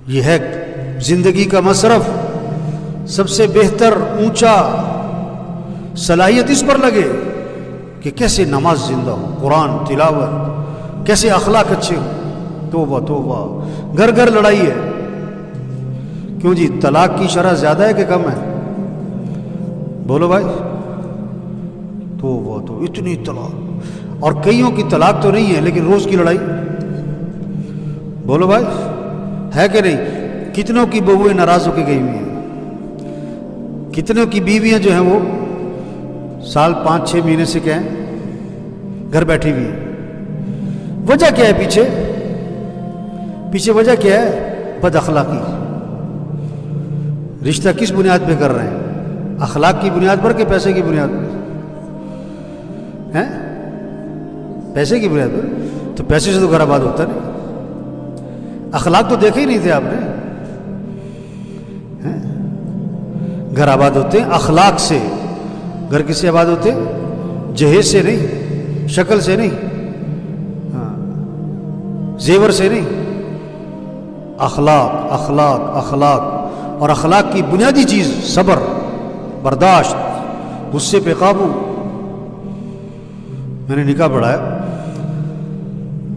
یہ ہے زندگی کا مصرف، سب سے بہتر اونچا صلاحیت اس پر لگے کہ کیسے نماز زندہ ہو، قرآن تلاوت، کیسے اخلاق اچھے ہو۔ توبہ توبہ، گھر گھر لڑائی ہے۔ کیوں جی؟ طلاق کی شرح زیادہ ہے کہ کم ہے؟ بولو بھائی۔ توبہ تو اتنی طلاق، اور کئیوں کی طلاق تو نہیں ہے لیکن روز کی لڑائی۔ بولو بھائی، ہے کہ نہیں؟ کتنوں کی بہویں ناراض ہو کے گئی ہوئی ہیں، کتنوں کی بیویاں جو ہیں وہ سال 5-6 مہینے سے کیا ہیں گھر بیٹھی ہوئی ہیں۔ وجہ کیا ہے پیچھے؟ پیچھے وجہ کیا ہے؟ بد اخلاقی۔ رشتہ کس بنیاد پہ کر رہے ہیں؟ اخلاق کی بنیاد پر کہ پیسے کی بنیاد پر؟ ہیں؟ پیسے کی بنیاد پر؟ تو پیسے سے تو گھر آباد ہوتا نہیں۔ اخلاق تو دیکھے ہی نہیں تھے آپ نے۔ گھر آباد ہوتے ہیں اخلاق سے۔ گھر کس سے آباد ہوتے ہیں؟ جہیز سے نہیں، شکل سے نہیں، زیور سے نہیں، اخلاق اخلاق اخلاق۔ اور اخلاق کی بنیادی چیز صبر، برداشت، غصے پہ قابو۔ میں نے نکاح پڑھایا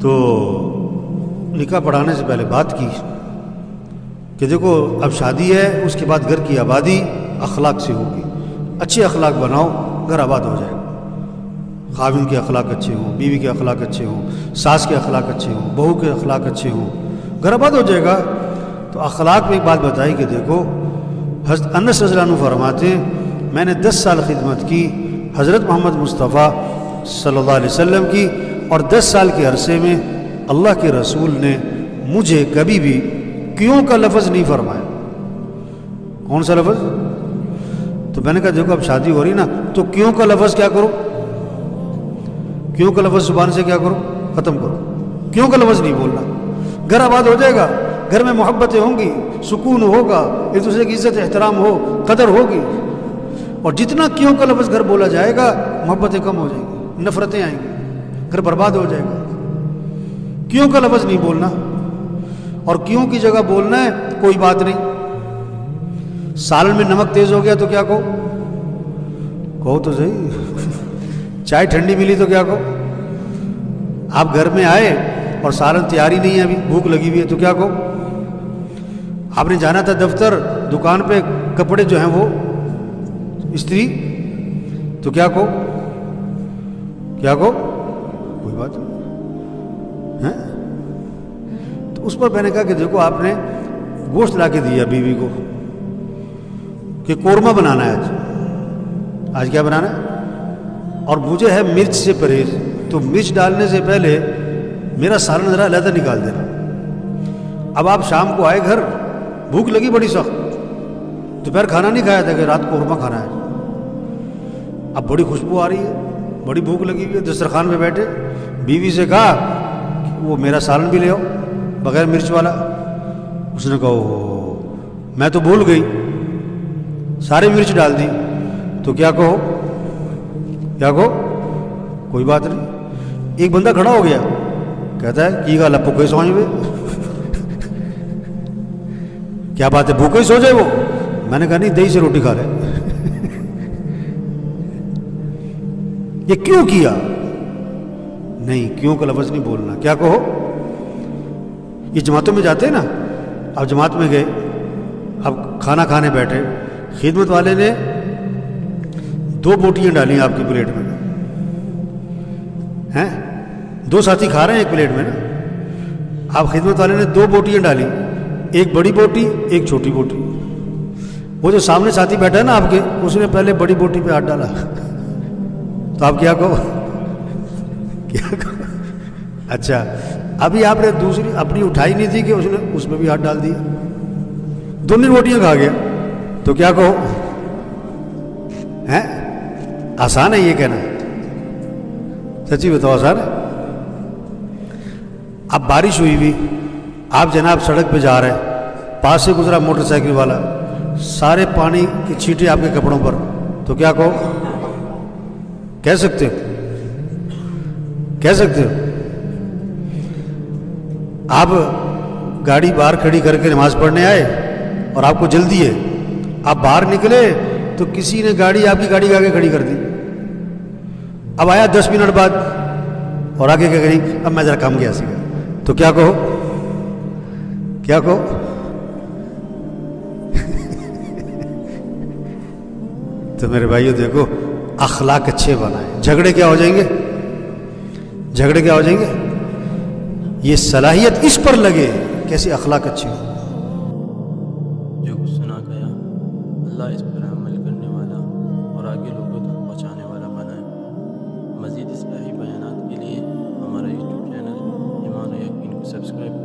تو نکاح پڑھانے سے پہلے بات کی کہ دیکھو اب شادی ہے، اس کے بعد گھر کی آبادی اخلاق سے ہوگی۔ اچھے اخلاق بناؤ، گھر آباد ہو جائے گا۔ خاوند کے اخلاق اچھے ہوں، بیوی کے اخلاق اچھے ہوں، ساس کے اخلاق اچھے ہوں، بہو کے اخلاق اچھے ہوں، گھر آباد ہو جائے گا۔ تو اخلاق میں ایک بات بتائی کہ دیکھو حضرت انس رضی اللہ عنہ فرماتے ہیں میں نے 10 سال خدمت کی حضرت محمد مصطفیٰ صلی اللہ علیہ وسلم کی، اور 10 سال کے عرصے میں اللہ کے رسول نے مجھے کبھی بھی کیوں کا لفظ نہیں فرمایا۔ کون سا لفظ؟ تو میں نے کہا دیکھو اب شادی ہو رہی نا تو کیوں کا لفظ کیا کرو، کیوں کا لفظ زبان سے کیا کرو، ختم کرو۔ کیوں کا لفظ نہیں بولنا، گھر آباد ہو جائے گا، گھر میں محبتیں ہوں گی، سکون ہوگا، ایک دوسرے کی عزت احترام ہو، قدر ہوگی۔ اور جتنا کیوں کا لفظ گھر بولا جائے گا محبتیں کم ہو جائیں گی، نفرتیں آئیں گی، گھر برباد ہو جائے گا۔ کیوں کا لفظ نہیں بولنا، اور کیوں کی جگہ بولنا ہے کوئی بات نہیں۔ سالن میں نمک تیز ہو گیا تو کیا کہو تو صحیح، چائے ٹھنڈی ملی تو کیا کہو۔ آپ گھر میں آئے اور سالن تیاری نہیں ہے، ابھی بھوک لگی ہوئی ہے تو کیا کہو۔ آپ نے جانا تھا دفتر، دکان پہ کپڑے جو ہیں وہ استری، تو کیا کہو، کیا کہو، کوئی بات نہیں۔ تو اس پر میں نے کہا کہ دیکھو آپ نے گوشت لا کے دیا بیوی کو کہ قورمہ بنانا ہے آج کیا بنانا ہے، اور مجھے ہے مرچ سے پرہیز، تو مرچ ڈالنے سے پہلے میرا سالن ذرا علیحدہ نکال دینا۔ اب آپ شام کو آئے گھر، بھوک لگی بڑی سخت، دوپہر کھانا نہیں کھایا تھا کہ رات قورمہ کھانا ہے۔ اب بڑی خوشبو آ رہی ہے، بڑی بھوک لگی ہوئی ہے، دسترخوان پہ بیٹھے، بیوی سے کہا کہ وہ میرا سالن بھی لے آؤ بغیر مرچ والا۔ اس نے کہا میں تو بھول گئی، سارے مرچ ڈال دی، تو کیا کہو، کیا کہو، کوئی بات نہیں۔ ایک بندہ کھڑا ہو گیا، کہتا ہے کی گل بھوکے سو جائے، کیا بات ہے بھوکے سو جائے وہ؟ میں نے کہا نہیں، دہی سے روٹی کھا لے۔ یہ کیوں کیا؟ نہیں، کیوں کا لفظ نہیں بولنا، کیا کہو۔ یہ جماعتوں میں جاتے ہیں نا، اب جماعت میں گئے، اب کھانا کھانے بیٹھے، خدمت والے نے 2 بوٹیاں ڈالی آپ کی پلیٹ میں، ہیں 2 ساتھی کھا رہے ہیں ایک پلیٹ میں نا، آپ خدمت والے نے 2 بوٹیاں ڈالی، ایک بڑی بوٹی ایک چھوٹی بوٹی۔ وہ جو سامنے ساتھی بیٹھا ہے نا آپ کے، اس نے پہلے بڑی بوٹی پہ ہاتھ ڈالا، تو آپ کیا کہو، کیا کہو۔ اچھا ابھی آپ نے دوسری اپنی اٹھائی نہیں تھی کہ اس نے اس میں بھی ہاتھ ڈال دیا، دونوں روٹیاں کھا گیا، تو کیا کہو۔ ہیں آسان ہے یہ کہنا، سچی بتاؤ آسان ہے۔ اب بارش ہوئی ہوئی، آپ جناب سڑک پہ جا رہے ہیں، پاس سے گزرا موٹر سائیکل والا، سارے پانی کی چھینٹیں آپ کے کپڑوں پر، تو کیا کہو، کہہ سکتے ہو، کہہ سکتے ہو۔ آپ گاڑی باہر کھڑی کر کے نماز پڑھنے آئے اور آپ کو جلدی ہے، آپ باہر نکلے تو کسی نے گاڑی آپ کی گاڑی کے آگے کھڑی کر دی، اب آیا 10 منٹ بعد اور آگے کیا کریں، اب میں ذرا کام گیا سیکھا، تو کیا کہو، کیا کہو؟ تو میرے بھائیو دیکھو، اخلاق اچھے بنائیں، جھگڑے کیا ہو جائیں گے، جھگڑے کیا ہو جائیں گے، یہ صلاحیت اس پر لگے کیسے اخلاق اچھے ہو۔ جو کچھ سنا گیا اللہ اس پر عمل کرنے والا اور آگے لوگوں تک پہنچانے والا بنائے۔ مزید اصلاحی بیانات کے لیے ہمارا یوٹیوب چینل ایمان و یقین کو سبسکرائب